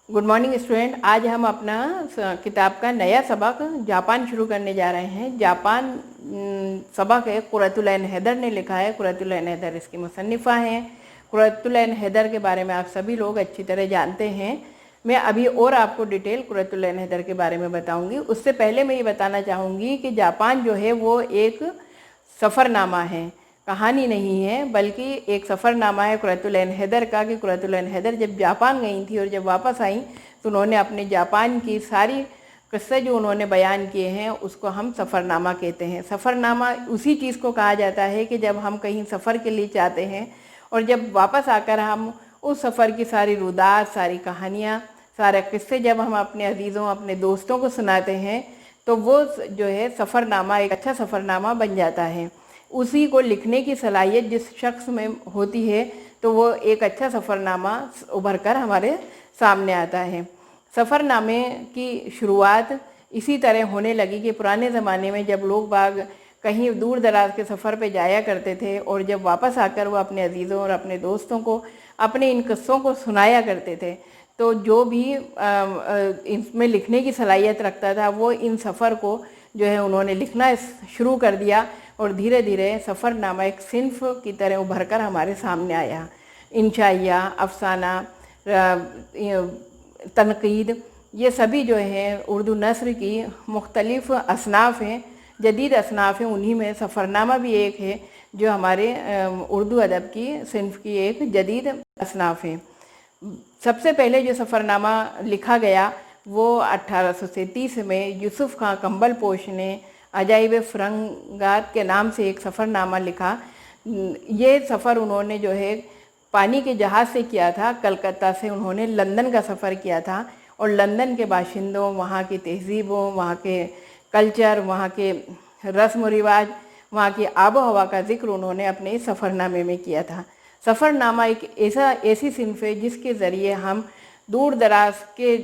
Good morning student. आज हम अपना किताब का नया सबक जापान शुरू करने जा रहे हैं। जापान सबक है, कुरतुल एन हैदर ने लिखा है। कुरतुल एन हैदर इसकी मुसन्निफ़ा हैं। कुरतुल एन हैदर के बारे में आप सभी लोग अच्छी तरह जानते हैं। मैं अभी और आपको डिटेल कुरतुल एन हैदर के बारे में बताऊंगी। उससे पहले मैं ये बताना चाहूँगी कि जापान जो है वो एक सफ़रनामा है, कहानी नहीं है, बल्कि एक सफ़रनामा है कुरतुल एन हैदर का। कि कुरतुल एन हैदर जब जापान गई थी और जब वापस आई तो उन्होंने अपने जापान की सारी किस्से जो उन्होंने बयान किए हैं उसको हम सफ़रनामा कहते हैं। सफ़रनामा उसी चीज़ को कहा जाता है कि जब हम कहीं सफ़र के लिए जाते हैं और जब वापस आकर हम उस सफ़र की सारी रुदात, सारी कहानियाँ, सारे किस्से जब हम अपने अजीज़ों, अपने दोस्तों को सुनाते हैं तो वो जो है सफ़रनामा एक अच्छा सफ़रनामा बन जाता है। उसी को लिखने की सलाहियत जिस शख्स में होती है तो वो एक अच्छा सफ़रनामा उभर कर हमारे सामने आता है। सफ़रनामे की शुरुआत इसी तरह होने लगी कि पुराने ज़माने में जब लोग बाग कहीं दूर दराज के सफ़र पे जाया करते थे और जब वापस आकर वो अपने अजीज़ों और अपने दोस्तों को अपने इन किस्सों को सुनाया करते थे तो जो भी इसमें लिखने की सलाहियत रखता था वो इन सफ़र को जो है उन्होंने लिखना शुरू कर दिया और धीरे धीरे सफ़रनामा एक सिन्फ की तरह उभर कर हमारे सामने आया। इंशाइया, अफसाना, तनकीद, ये सभी जो है उर्दू नस्र की मुख्तलिफ़ असनाफ़ हैं, जदीद असनाफ़ हैं। उन्हीं में सफ़रनामा भी एक है जो हमारे उर्दू अदब की सिन्फ की एक जदीद असनाफ़ है। सबसे पहले जो सफ़रनामा लिखा गया वो 1833 में यूसुफ खां कंबल पोश ने अजाइब फ़िरंगात के नाम से एक सफ़रनामा लिखा। ये सफ़र उन्होंने जो है पानी के जहाज़ से किया था। कलकत्ता से उन्होंने लंदन का सफ़र किया था और लंदन के बाशिंदों, वहाँ की तहज़ीबों, वहाँ के कल्चर, वहाँ के रस्म व रिवाज, वहाँ की आबो हवा का ज़िक्र उन्होंने अपने इस सफ़रनामे में किया था। सफ़रनामा एक ऐसी सिन्फ़ है जिसके ज़रिए हम दूर दराज के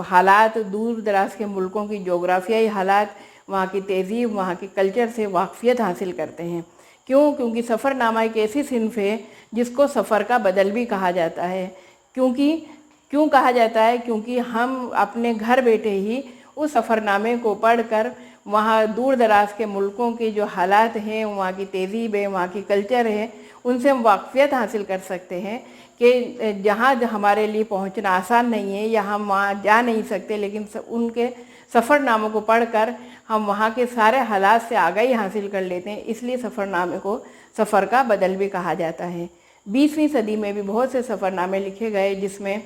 हालात, दूर दराज के मुल्कों की जोग्राफियाई हालात, वहाँ की तहज़ीब, वहाँ के कल्चर से वाक़फ़ियत हासिल करते हैं। क्योंकि सफ़रनामा एक ऐसी सिन्फ़ है जिसको सफ़र का बदल भी कहा जाता है। क्यों कहा जाता है? क्योंकि हम अपने घर बैठे ही उस सफ़रनामे को पढ़कर वहाँ दूर दराज के मुल्कों के जो हालात हैं, वहाँ की तहज़ीब है, वहाँ की कल्चर है, उनसे हम वाक़फ़ियत हासिल कर सकते हैं कि जहाँ हमारे लिए पहुँचना आसान नहीं है या हम वहाँ जा नहीं सकते, लेकिन उनके सफ़रनामों को पढ़कर हम वहाँ के सारे हालात से आगाही हासिल कर लेते हैं। इसलिए सफ़रनामे को सफ़र का बदल भी कहा जाता है। 20वीं सदी में भी बहुत से सफ़रनामे लिखे गए जिसमें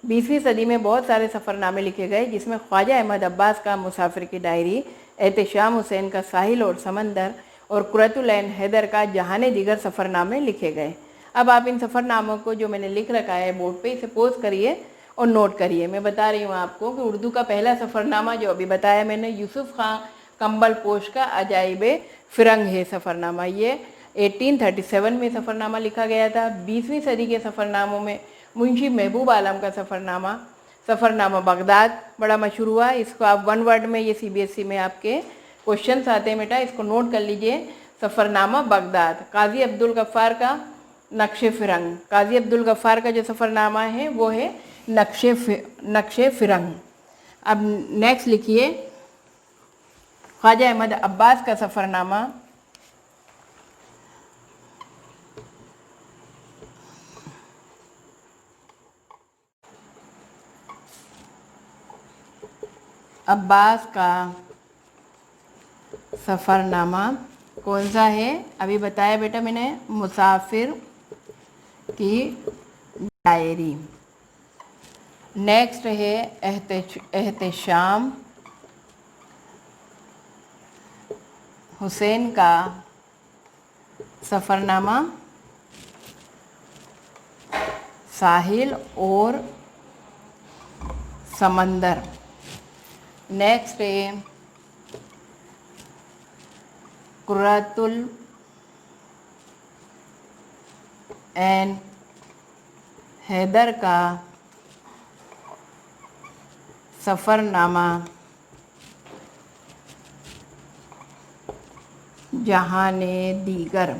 20वीं सदी में बहुत सारे सफ़रनामे लिखे गए जिसमें ख्वाजा अहमद अब्बास का मुसाफिर की डायरी, एहतेशाम हुसैन का साहिल और समंदर और कुरतुल एन हैदर का जहाने दिगर सफ़रनामे लिखे गए। अब आप इन सफ़रनामों को जो मैंने लिख रखा है बोर्ड पे, इसे पोज करिए और नोट करिए। मैं बता रही हूँ आपको कि उर्दू का पहला सफ़रनामा जो अभी बताया मैंने, यूसुफ खां कंबल पोश का अजाइब फ़िरंग है सफ़रनामा। ये 1837 में सफ़रनामा लिखा गया था। 20वीं सदी के सफ़रनामों में मुंशी महबूब आलम का सफ़रनामा बगदाद बड़ा मशहूर हुआ। इसको आप वन वर्ड में, ये CBSE में आपके क्वेश्चन आते हैं बेटा, इसको नोट कर लीजिए। सफ़रनामा बगदाद। काजी अब्दुल गफ़्फ़ार का नक्शे फ़िरंग। काजी अब्दुल गफ़्फ़ार का जो सफ़रनामा है वो है नक्शे फ़िरंग। अब नेक्स्ट लिखिए ख्वाजा अहमद अब्बास का सफ़रनामा। अब्बास का सफ़रनामा कौन सा है? अभी बताया बेटा मैंने, मुसाफिर की डायरी। नेक्स्ट है एहतेशाम हुसैन का सफ़रनामा, साहिल और समंदर। नेक्स्ट है कुरतुल एन हैदर का सफ़रनामा, जहाने दीगर।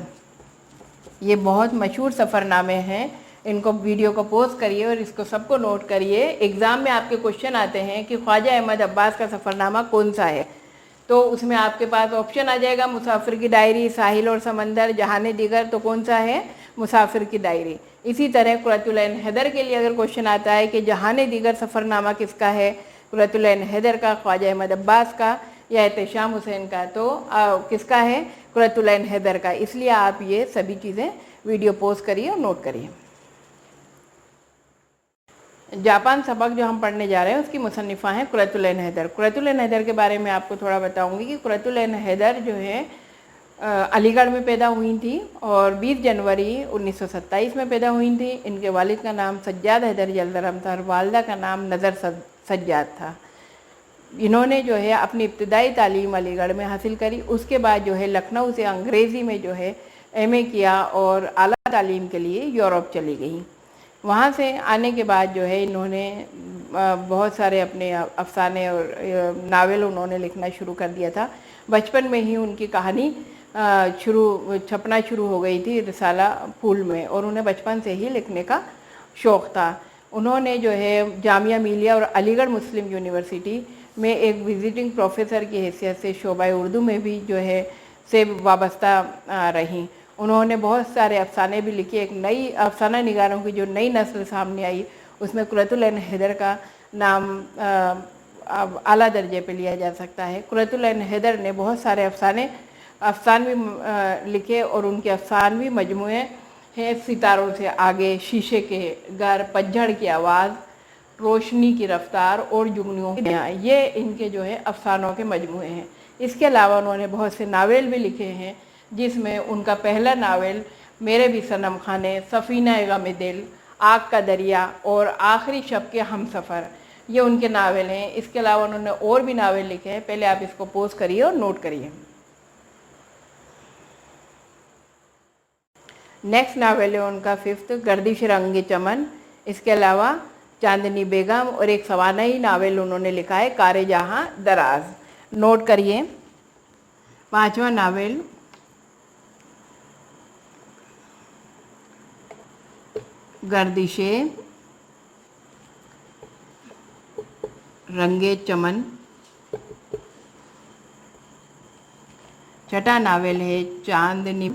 ये बहुत मशहूर सफ़रनामे हैं। इनको वीडियो को पोस्ट करिए और इसको सबको नोट करिए। एग्ज़ाम में आपके क्वेश्चन आते हैं कि ख्वाजा अहमद अब्बास का सफ़रनामा कौन सा है, तो उसमें आपके पास ऑप्शन आ जाएगा मुसाफिर की डायरी, साहिल और समंदर, जहान दीगर, तो कौन सा है, मुसाफिर की डायरी। इसी तरह कुर्रतुल ऐन हैदर के लिए अगर क्वेश्चन आता है कि जहान दीगर सफ़रनामा किसका है, कुर्रतुल ऐन हैदर का, ख्वाजा अहमद अब्बास का या एहतेशाम हुसैन का, तो किसका है, कुर्रतुल ऐन हैदर का। इसलिए आप ये सभी चीज़ें वीडियो पोस्ट करिए और नोट करिए। जापान सबक जो हम पढ़ने जा रहे हैं उसकी मुसन्निफ़ा हैं कुर्रतुल ऐन हैदर। कुर्रतुल ऐन हैदर के बारे में आपको थोड़ा बताऊंगी कि कुर्रतुल ऐन हैदर जो है अलीगढ़ में पैदा हुई थी और 20 जनवरी 1927 में पैदा हुई थी। इनके वालिद का नाम सज्जाद हैदर जलदरम था और वालदा का नाम नज़र सज्जाद था। इन्होंने जो है अपनी इब्तदाई तालीम अलीगढ़ में हासिल करी। उसके बाद जो है लखनऊ से अंग्रेज़ी में जो है एमए किया और आला तालीम के लिए यूरोप चली गई। वहाँ से आने के बाद जो है इन्होंने बहुत सारे अपने अफसाने और नावल उन्होंने लिखना शुरू कर दिया था। बचपन में ही उनकी कहानी छपना शुरू हो गई थी रिसाला फूल में, और उन्हें बचपन से ही लिखने का शौक़ था। उन्होंने जो है जामिया मिलिया और अलीगढ़ मुस्लिम यूनिवर्सिटी में एक विजिटिंग प्रोफेसर की हैसियत से शोबा उर्दू में भी जो है से वाबस्ता रहीं। उन्होंने बहुत सारे अफसाने भी लिखे। एक नई अफसाना निगारों की जो नई नस्ल सामने आई उसमें कुर्रतुल ऐन हैदर का नाम आला दर्जे पे लिया जा सकता है। कुर्रतुल ऐन हैदर ने बहुत सारे अफसान भी लिखे और उनके अफसानवी मजमूए हैं सितारों से आगे, शीशे के घर, पतझड़ की आवाज़, रोशनी की रफ्तार और जुगनियों की दुनिया, ये इनके जो है अफसानों के मजमूए हैं। इसके अलावा उन्होंने बहुत से नावल भी लिखे हैं, जिसमें उनका पहला नावल मेरे भी सनम खाने, सफ़ीना गम दिल, आग का दरिया और आखिरी शब के हम सफ़र, ये उनके नावल हैं। इसके अलावा उन्होंने और भी नावल लिखे हैं। पहले आप इसको पोस्ट करिए और नोट करिए। नेक्स्ट नावल है उनका 5th गर्दिश रंगे चमन। इसके अलावा चांदनी बेगम और एक सवानई नावल उन्होंने लिखा है कारे जहाँ दराज, नोट करिए। 5वां नावल गर्दिशे रंगे चमन। 6ठा नावल है चांदनी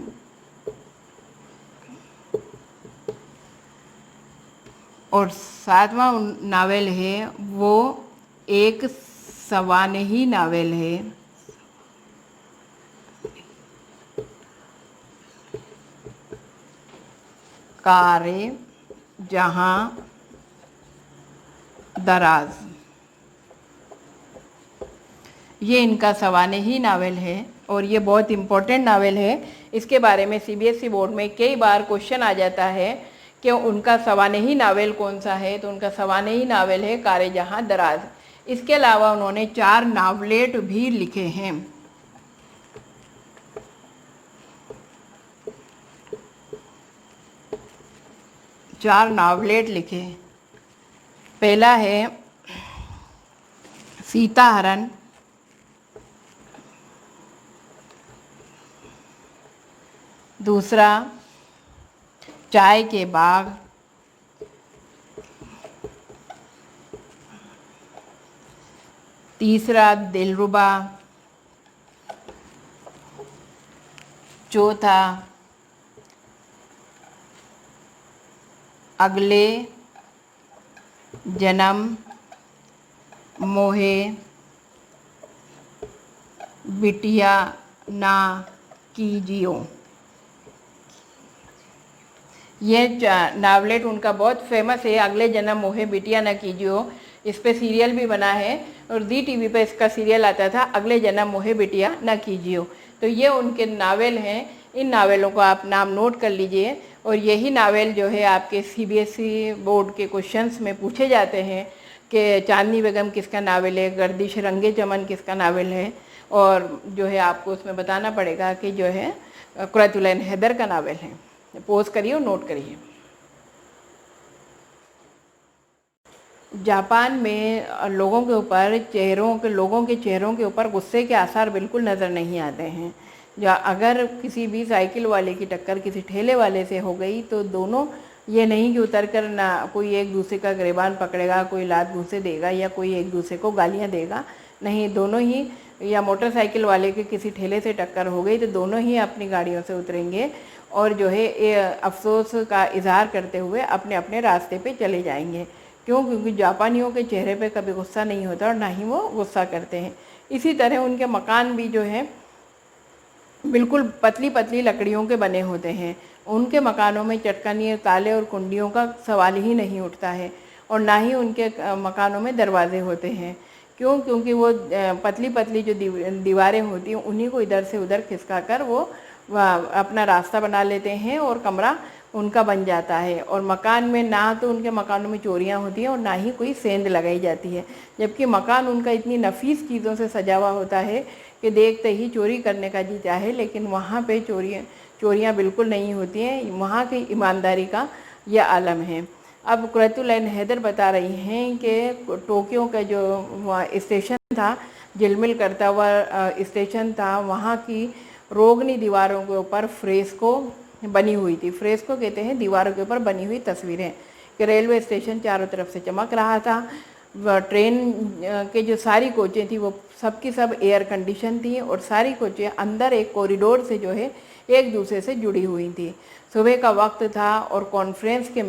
और 7वां नावल है वो एक सवानही नावल है कारे जहाँ दराज। ये इनका सवानही नावल है और ये बहुत इम्पोर्टेंट नावल है। इसके बारे में सीबीएसई बोर्ड में कई बार क्वेश्चन आ जाता है कि उनका सवानही नावल कौन सा है, तो उनका सवानही नावल है कारे जहाँ दराज। इसके अलावा उन्होंने 4 नावलेट भी लिखे हैं। चार नावलेट लिखे। पहला है सीता हरण, दूसरा चाय के बाग, तीसरा दिलरुबा, चौथा अगले जन्म मोहे बिटिया ना कीजियो। ये नावलेट उनका बहुत फेमस है, अगले जन्म मोहे बिटिया ना कीजियो। इस पे सीरियल भी बना है और दी टीवी पे इसका सीरियल आता था, अगले जन्म मोहे बिटिया ना कीजियो। तो ये उनके नावल हैं। इन नावलों को आप नाम नोट कर लीजिए और यही नावल जो है आपके सीबीएसई बोर्ड के क्वेश्चंस में पूछे जाते हैं कि चांदनी बेगम किसका नावल है, गर्दिश रंगे चमन किसका नावल है, और जो है आपको उसमें बताना पड़ेगा कि जो है कुर्रतुल ऐन हैदर का नावल है। पोस्ट करिए और नोट करिए। जापान में लोगों के चेहरों के ऊपर गुस्से के आसार बिल्कुल नज़र नहीं आते हैं। अगर किसी भी साइकिल वाले की टक्कर किसी ठेले वाले से हो गई तो दोनों ये नहीं कि उतर कर ना कोई एक दूसरे का गिरबान पकड़ेगा, कोई लात घूंसे देगा या कोई एक दूसरे को गालियाँ देगा। नहीं, दोनों ही, या मोटरसाइकिल वाले के किसी ठेले से टक्कर हो गई तो दोनों ही अपनी गाड़ियों से उतरेंगे और जो है ये अफसोस का इजहार करते हुए अपने अपने रास्ते पे चले जाएंगे। क्यों? क्योंकि जापानियों के चेहरे पे कभी गुस्सा नहीं होता और ना ही वो गुस्सा करते हैं। इसी तरह उनके मकान भी जो है बिल्कुल पतली पतली लकड़ियों के बने होते हैं। उनके मकानों में चटकनी, ताले और कुंडियों का सवाल ही नहीं उठता है और ना ही उनके मकानों में दरवाजे होते हैं। क्यों? क्योंकि वो पतली पतली जो दीवारें होती हैं उन्हीं को इधर से उधर खिसका कर वो अपना रास्ता बना लेते हैं और कमरा उनका बन जाता है। और मकान में ना तो उनके मकानों में चोरियां होती हैं और ना ही कोई सेंध लगाई जाती है, जबकि मकान उनका इतनी नफीस चीज़ों से सजा हुआ होता है कि देखते ही चोरी करने का जी चाहे। लेकिन वहाँ पे चोरियाँ बिल्कुल नहीं होती हैं। वहाँ की ईमानदारी का यह आलम है। अब कुरैतुल ऐन हैदर बता रही हैं कि टोक्यो का जो स्टेशन था, झिलमिल करता हुआ स्टेशन था, वहाँ की रोगनी दीवारों के ऊपर फ्रेस्को बनी हुई थी। फ्रेस्को कहते हैं दीवारों के ऊपर बनी हुई तस्वीरें, कि रेलवे स्टेशन चारों तरफ से चमक रहा था। ट्रेन के जो सारी कोचें थी वो सबकी सब एयर कंडीशन थी और सारी कोचें अंदर एक कॉरिडोर से जो है एक दूसरे से जुड़ी हुई थी। सुबह का वक्त था और कॉन्फ्रेंस के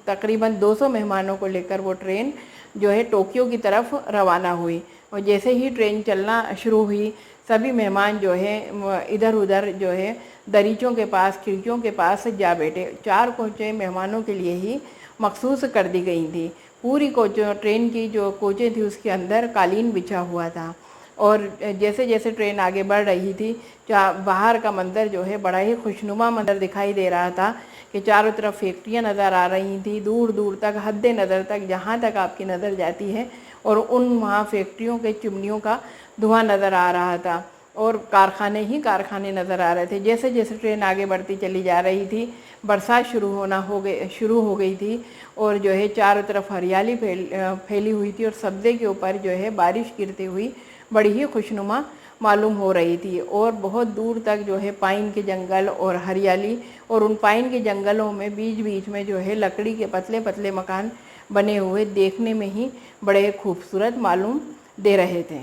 तकरीबन 200 मेहमानों को लेकर वो ट्रेन जो है टोक्यो की तरफ रवाना हुई। और जैसे ही ट्रेन चलना शुरू हुई, सभी मेहमान जो है इधर उधर जो है दरीचों के पास, खिड़कियों के पास जा बैठे। 4 कोचें मेहमानों के लिए ही मखसूस कर दी गई थी। पूरी ट्रेन की जो कोचें थी उसके अंदर कालीन बिछा हुआ था। और जैसे जैसे ट्रेन आगे बढ़ रही थी, बाहर का मंजर जो है बड़ा ही खुशनुमा मंजर दिखाई दे रहा था कि चारों तरफ फैक्ट्रियाँ नज़र आ रही थी, दूर दूर तक, हद्दे नज़र तक, जहाँ तक आपकी नज़र जाती है। और उन वहाँ फैक्ट्रियों के चिमनियों का धुआं नज़र आ रहा था और कारखाने ही कारखाने नज़र आ रहे थे। जैसे जैसे ट्रेन आगे बढ़ती चली जा रही थी, बरसात शुरू हो गई थी और जो है चारों तरफ हरियाली फैली हुई थी और सब्ज़े के ऊपर जो है बारिश गिरती हुई बड़ी ही खुशनुमा मालूम हो रही थी। और बहुत दूर तक जो है पाइन के जंगल और हरियाली, और उन पाइन के जंगलों में बीच बीच में जो है लकड़ी के पतले पतले मकान बने हुए देखने में ही बड़े खूबसूरत मालूम दे रहे थे।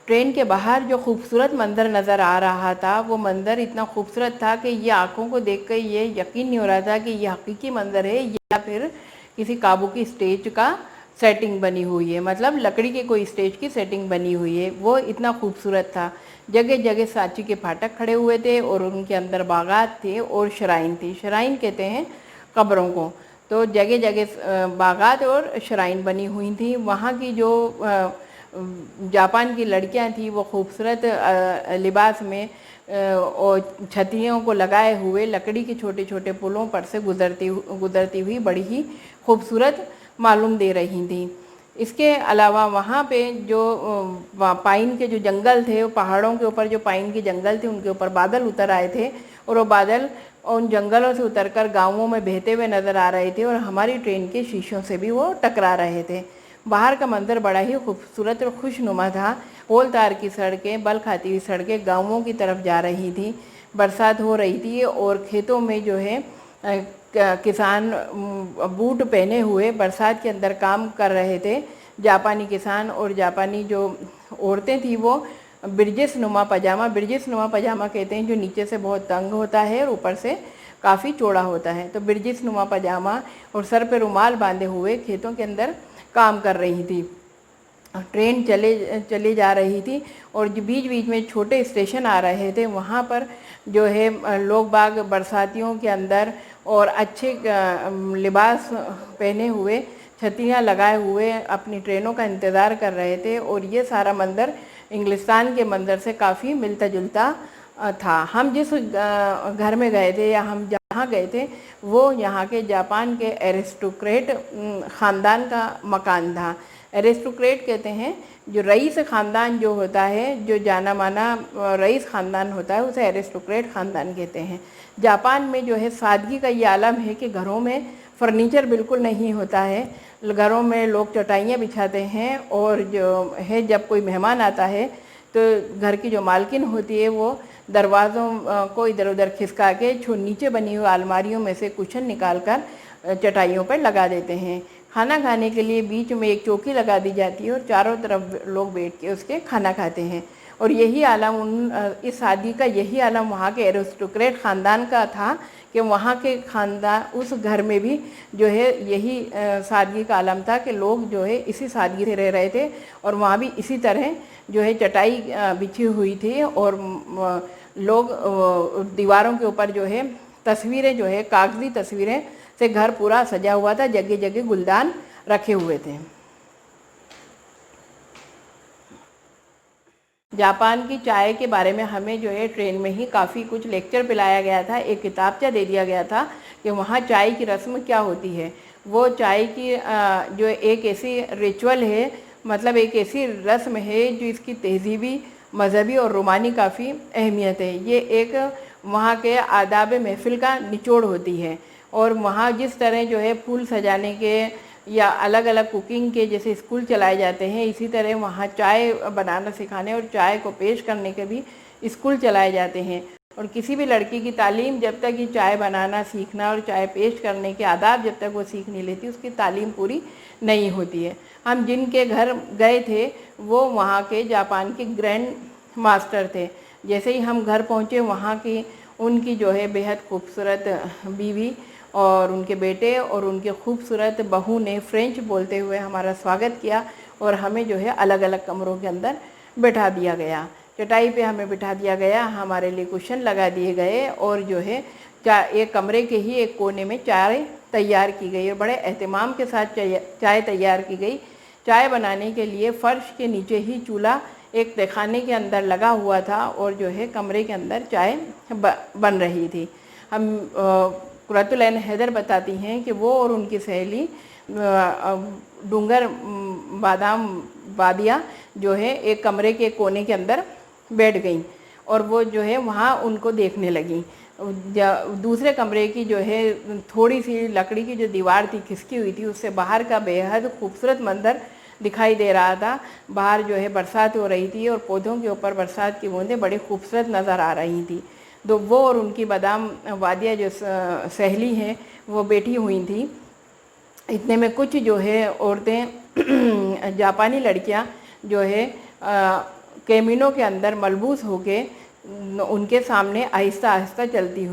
ट्रेन के बाहर जो खूबसूरत मंजर नज़र आ रहा था, वो मंजर इतना खूबसूरत था कि ये आँखों को देखकर ये यकीन नहीं हो रहा था कि ये हकीकी मंजर है या फिर किसी काबू की स्टेज का सेटिंग बनी हुई है, मतलब लकड़ी के कोई स्टेज की सेटिंग बनी हुई है। वो इतना खूबसूरत था। जगह जगह सांची के फाटक खड़े हुए थे और उनके अंदर बागात थे और शराइन थी। शराइन कहते हैं कब्रों को। तो जगह जगह बागात और शराइन बनी हुई थी। वहाँ की जो जापान की लड़कियां थी वो खूबसूरत लिबास में और छतरियों को लगाए हुए लकड़ी के छोटे छोटे पुलों पर से गुजरती हुई बड़ी ही खूबसूरत मालूम दे रही थी। इसके अलावा वहाँ पे जो पाइन के जो जंगल थे, वो पहाड़ों के ऊपर जो पाइन के जंगल थे उनके ऊपर बादल उतर आए थे और वो बादल उन जंगलों से उतरकर गाँवों में बहते हुए नज़र आ रहे थे और हमारी ट्रेन के शीशों से भी वो टकरा रहे थे। बाहर का मंजर बड़ा ही खूबसूरत और खुशनुमा था। पोल तार की सड़कें, बल खाती हुई सड़कें गाँवों की तरफ जा रही थी। बरसात हो रही थी और खेतों में जो है किसान बूट पहने हुए बरसात के अंदर काम कर रहे थे। जापानी किसान और जापानी जो औरतें थी वो ब्रिजेस नुमा पजामा कहते हैं, जो नीचे से बहुत तंग होता है और ऊपर से काफ़ी चौड़ा होता है। तो ब्रिजेस नुमा पजामा और सर पे रुमाल बांधे हुए खेतों के अंदर काम कर रही थी। ट्रेन चले जा रही थी और जो बीच बीच में छोटे स्टेशन आ रहे थे, वहाँ पर जो है लोग बाग बरसातियों के अंदर और अच्छे लिबास पहने हुए, छतरियाँ लगाए हुए अपनी ट्रेनों का इंतज़ार कर रहे थे। और ये सारा मंजर इंग्लिस्तान के मंजर से काफ़ी मिलता जुलता था। हम जिस घर में गए थे या हम जहाँ गए थे वो यहाँ के जापान के एरिस्टोक्रेट ख़ानदान का मकान था। एरिस्टोक्रेट कहते हैं जो रईस ख़ानदान जो होता है, जो जाना माना रईस ख़ानदान होता है, उसे एरिस्टोक्रेट ख़ानदान कहते हैं। जापान में जो है सादगी का ये आलम है कि घरों में फर्नीचर बिल्कुल नहीं होता है। घरों में लोग चटाइयाँ बिछाते हैं और जो है जब कोई मेहमान आता है तो घर की जो मालकिन होती है वो दरवाज़ों को इधर उधर खिसका के नीचे बनी हुई अलमारियों में से कुशन निकाल कर चटाइयों पर लगा देते हैं। खाना खाने के लिए बीच में एक चौकी लगा दी जाती है और चारों तरफ लोग बैठ के उसके खाना खाते हैं। और यही आलम इस शादी का यही आलम वहाँ के एरिस्टोक्रेट ख़ानदान का था कि वहाँ के ख़ानदान उस घर में भी जो है यही सादगी का आलम था कि लोग जो है इसी सादगी से रह रहे थे। और वहाँ भी इसी तरह जो है चटाई बिछी हुई थी और लोग दीवारों के ऊपर जो है तस्वीरें जो है कागज़ी तस्वीरें से घर पूरा सजा हुआ था, जगह जगह गुलदान रखे हुए थे। जापान की चाय के बारे में हमें जो है ट्रेन में ही काफ़ी कुछ लेक्चर पिलाया गया था, एक किताबचा दे दिया गया था कि वहाँ चाय की रस्म क्या होती है। वो चाय की जो एक ऐसी रिचुअल है, मतलब एक ऐसी रस्म है जो इसकी तहजीबी, मजहबी और रूमानी काफ़ी अहमियत है। ये एक वहाँ के आदाब महफिल का निचोड़ होती है। और वहाँ जिस तरह जो है फूल सजाने के या अलग अलग कुकिंग के जैसे स्कूल चलाए जाते हैं, इसी तरह वहाँ चाय बनाना सिखाने और चाय को पेश करने के भी स्कूल चलाए जाते हैं। और किसी भी लड़की की तालीम जब तक ये चाय बनाना सीखना और चाय पेश करने के आदाब जब तक वो सीख नहीं लेती, उसकी तालीम पूरी नहीं होती है। हम जिनके घर गए थे वो वहाँ के जापान के ग्रैंड मास्टर थे। जैसे ही हम घर पहुँचे, वहाँ की उनकी जो है बेहद खूबसूरत बीवी और उनके बेटे और उनके खूबसूरत बहू ने फ्रेंच बोलते हुए हमारा स्वागत किया और हमें जो है अलग अलग कमरों के अंदर बैठा दिया गया। चटाई पे हमें बिठा दिया गया, हमारे लिए कुशन लगा दिए गए और जो है एक कमरे के ही एक कोने में चाय तैयार की गई और बड़े एहतमाम के साथ चाय तैयार की गई। चाय बनाने के लिए फ़र्श के नीचे ही चूल्हा एक तहखाने के अंदर लगा हुआ था और जो है कमरे के अंदर चाय बन रही थी। हम कुर्रतुल ऐन हैदर बताती हैं कि वो और उनकी सहेली डूंगर बादाम वादिया जो है एक कमरे के कोने के अंदर बैठ गईं और वो जो है वहाँ उनको देखने लगी। दूसरे कमरे की जो है थोड़ी सी लकड़ी की जो दीवार थी खिसकी हुई थी, उससे बाहर का बेहद खूबसूरत मंजर दिखाई दे रहा था। बाहर जो है बरसात हो रही थी और पौधों के ऊपर बरसात की बूंदें बड़ी खूबसूरत नज़र आ रही थी। तो वो और उनकी बादाम वादिया जो सहेली हैं वो बैठी हुई थी। इतने में कुछ जो है औरतें जापानी लड़कियां जो है कैमिनो के अंदर मलबूस होके उनके सामने आहिस्ता आहिस्ता चलती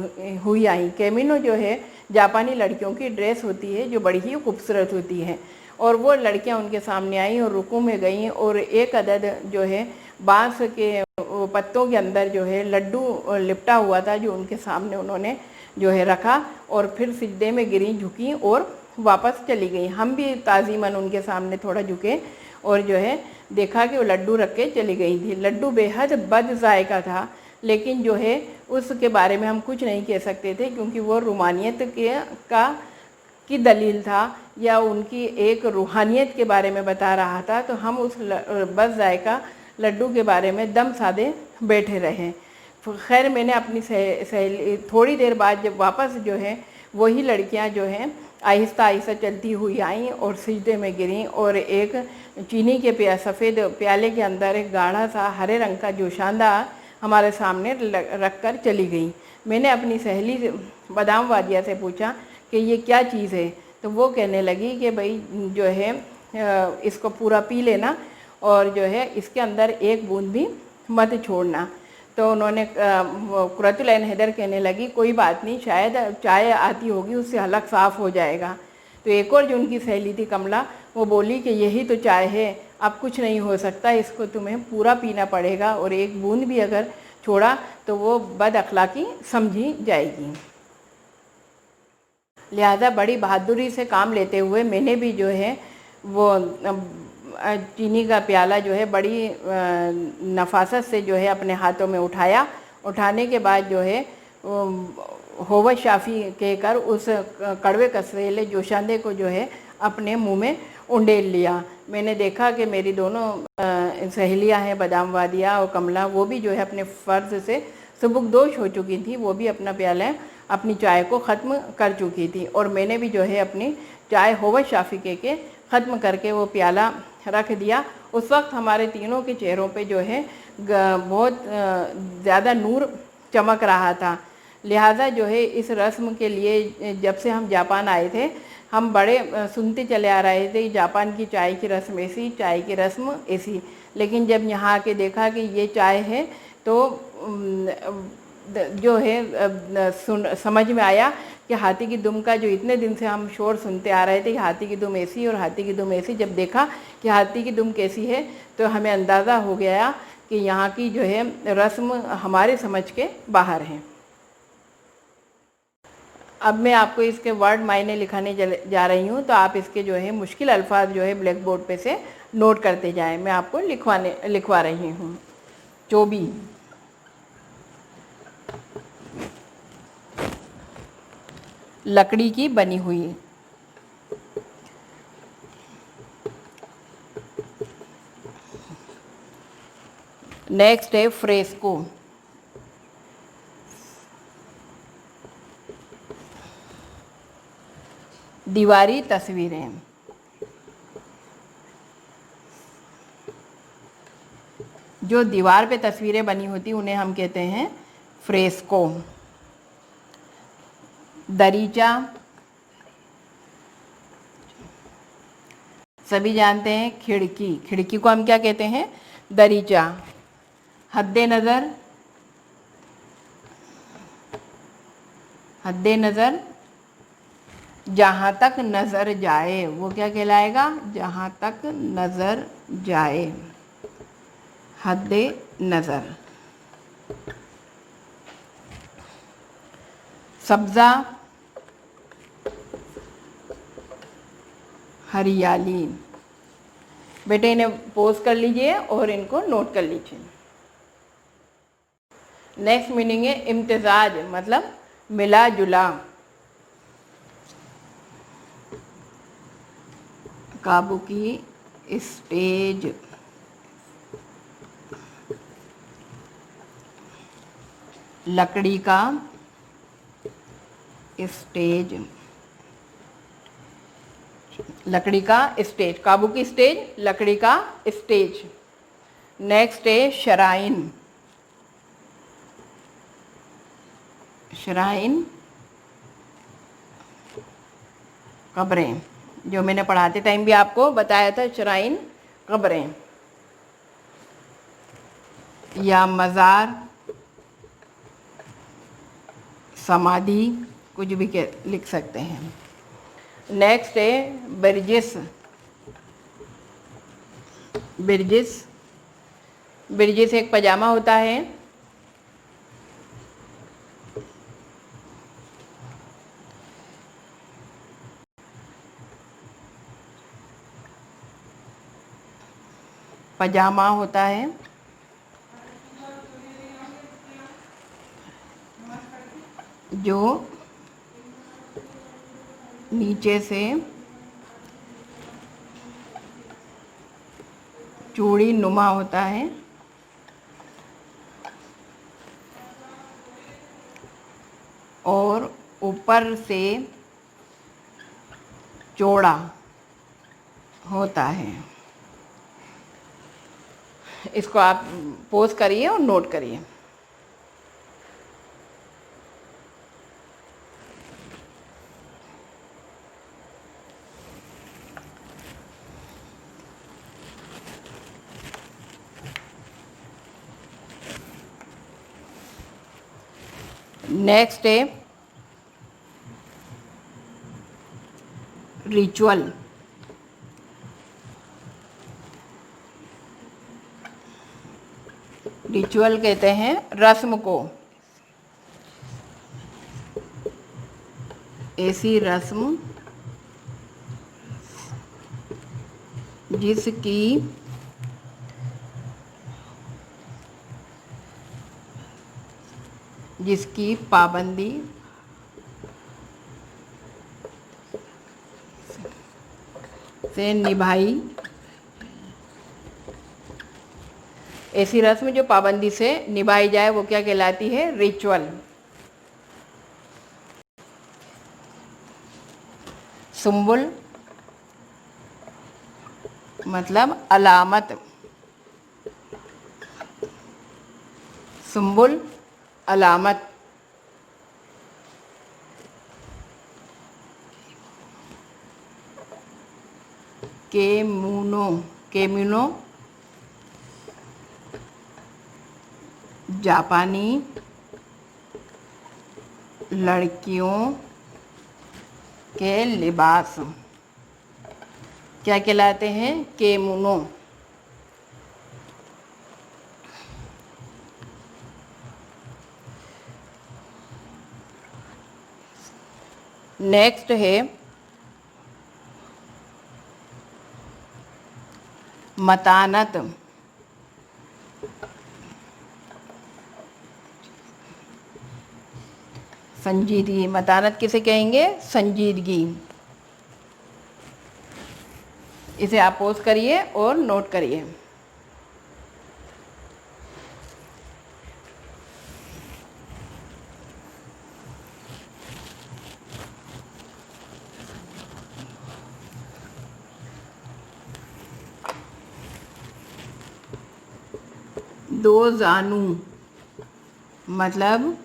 हुई आई। कैमिनो जो है जापानी लड़कियों की ड्रेस होती है जो बड़ी ही खूबसूरत होती है। और वो लड़कियां उनके सामने आईं और रुकू में गईं और एक अदद जो है बांस के पत्तों के अंदर जो है लड्डू लिपटा हुआ था जो उनके सामने उन्होंने जो है रखा और फिर सिजदे में गिरी, झुकी और वापस चली गई। हम भी ताज़ीमन उनके सामने थोड़ा झुके और जो है देखा कि वो लड्डू रख के चली गई थी। लड्डू बेहद बद जायका था, लेकिन जो है उसके बारे में हम कुछ नहीं कह सकते थे क्योंकि वो रूमानियत की दलील था या उनकी एक रूहानियत के बारे में बता रहा था। तो हम उस बद जायका लड्डू के बारे में दम साधे बैठे रहे। खैर मैंने अपनी सहेली थोड़ी देर बाद जब वापस जो है वही लड़कियां जो हैं आहिस्ता आहिस्ता चलती हुई आईं और सिजदे में गिरीं और एक चीनी के सफ़ेद प्याले के अंदर एक गाढ़ा सा हरे रंग का जोशांदा हमारे सामने रख कर चली गई। मैंने अपनी सहेली बादाम वादिया से पूछा कि ये क्या चीज़ है। तो वो कहने लगी कि भाई जो है इसको पूरा पी लेना और जो है इसके अंदर एक बूंद भी मत छोड़ना। तो उन्होंने कुर्रतुल ऐन हैदर कहने लगी कोई बात नहीं, शायद चाय आती होगी उससे हलक साफ़ हो जाएगा। तो एक और जो उनकी सहेली थी कमला, वो बोली कि यही तो चाय है, अब कुछ नहीं हो सकता, इसको तुम्हें पूरा पीना पड़ेगा और एक बूंद भी अगर छोड़ा तो वो बद अखलाकी समझी जाएगी। लिहाजा बड़ी बहादुरी से काम लेते हुए मैंने भी जो है वो चीनी का प्याला जो है बड़ी नफासत से जो है अपने हाथों में उठाया। उठाने के बाद जो है होवत शाफ़ी कहकर उस कड़वे कसरेले जोशांदे को जो है अपने मुंह में उंडेल लिया। मैंने देखा कि मेरी दोनों सहेलियां हैं बादाम वादिया और कमला, वो भी जो है अपने फ़र्ज से सबुकदोश हो चुकी थी। वो भी अपना प्याला अपनी चाय को ख़त्म कर चुकी थी और मैंने भी जो है अपनी चाय होवत शाफ़ी के ख़त्म करके वो प्याला रख दिया। उस वक्त हमारे तीनों के चेहरों पे जो है बहुत ज़्यादा नूर चमक रहा था। लिहाजा जो है इस रस्म के लिए जब से हम जापान आए थे, हम बड़े सुनते चले आ रहे थे जापान की चाय की रस्म ऐसी, चाय की रस्म ऐसी। लेकिन जब यहाँ आके देखा कि ये चाय है तो जो है समझ में आया कि हाथी की दुम का जो इतने दिन से हम शोर सुनते आ रहे थे कि हाथी की दुम ऐसी और हाथी की दुम ऐसी, जब देखा कि हाथी की दुम कैसी है तो हमें अंदाज़ा हो गया कि यहाँ की जो है रस्म हमारे समझ के बाहर है। अब मैं आपको इसके वर्ड मायने लिखाने जा रही हूँ, तो आप इसके जो है मुश्किल अल्फाज जो है ब्लैक बोर्ड पे से नोट करते जाएं। मैं आपको लिखवा रही हूँ। चोबी, लकड़ी की बनी हुई। नेक्स्ट है फ्रेस्को, दीवारी तस्वीरें। जो दीवार पे तस्वीरें बनी होती उन्हें हम कहते हैं फ्रेस्को। दरीचा, सभी जानते हैं खिड़की, खिड़की को हम क्या कहते हैं? दरीचा। हद्दे नज़र, हद्दे नज़र जहाँ तक नज़र जाए वो क्या कहलाएगा? जहाँ तक नज़र जाए, हद्दे नज़र। सब्ज़ा, हरियाली। बेटे इन्हें पोज कर लीजिए और इनको नोट कर लीजिए। नेक्स्ट मीनिंग है इम्तिजाज, मतलब मिला जुला। काबुकी स्टेज, लकड़ी का स्टेज, लकड़ी का स्टेज। काबुकी स्टेज, लकड़ी का स्टेज। नेक्स्ट है शराइन, शराइन कब्रें, जो मैंने पढ़ाते टाइम भी आपको बताया था, शराइन कब्रें या मज़ार, समाधि, कुछ भी लिख सकते हैं। नेक्स्ट है ब्रिजेस, ब्रिजेस, ब्रिजेस एक पजामा होता है। पजामा होता है जो नीचे से चूड़ी नुमा होता है और ऊपर से चौड़ा होता है। इसको आप पोज करिए और नोट करिए। नेक्स्ट है रिचुअल, रिचुअल कहते हैं रस्म को, ऐसी रस्म जिसकी पाबंदी से निभाई, ऐसी रस्म जो पाबंदी से निभाई जाए वो क्या कहलाती है? रिचुअल। सुम्बुल मतलब अलामत, सुम्बुल अलामत, केमुनो, केमुनो जापानी लड़कियों के लिबास क्या कहलाते हैं? केमुनो। नेक्स्ट है मतानत, संजीदगी। मतानत किसे कहेंगे? संजीदगी। इसे आप पोज करिए और नोट करिए। दो जानू मतलब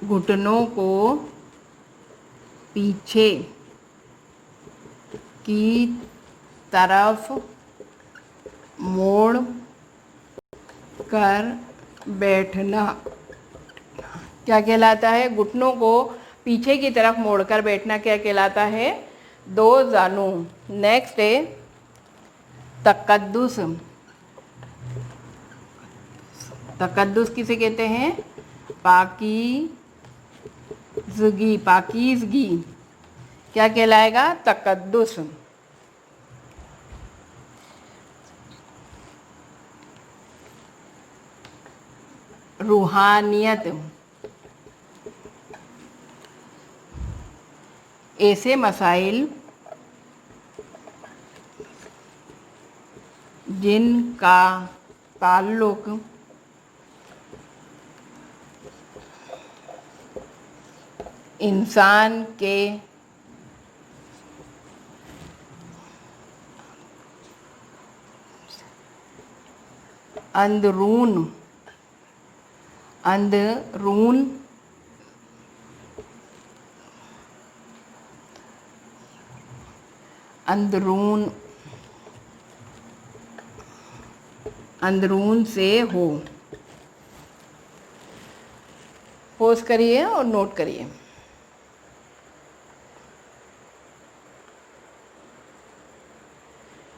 घुटनों को पीछे की तरफ मोड़ कर बैठना क्या कहलाता है? घुटनों को पीछे की तरफ मोड़कर बैठना क्या कहलाता है? दो जानू। नेक्स्ट है तकद्दुस। तकद्दुस किसे कहते हैं? पाकीज़गी, पाकीज़गी क्या कहलाएगा? तकद्दुस। रूहानियत, ऐसे मसाइल जिनका ताल्लुक इंसान के अंदरून अंदरून से हो। पोज करिए और नोट करिए।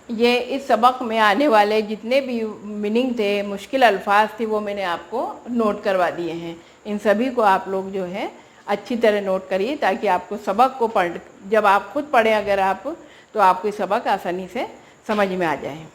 ये इस सबक में आने वाले जितने भी मीनिंग थे, मुश्किल अल्फाज थे, वो मैंने आपको नोट करवा दिए हैं। इन सभी को आप लोग जो है अच्छी तरह नोट करिए ताकि आपको सबक को जब आप खुद पढ़ें अगर आप, तो आपको सबक आसानी से समझ में आ जाए।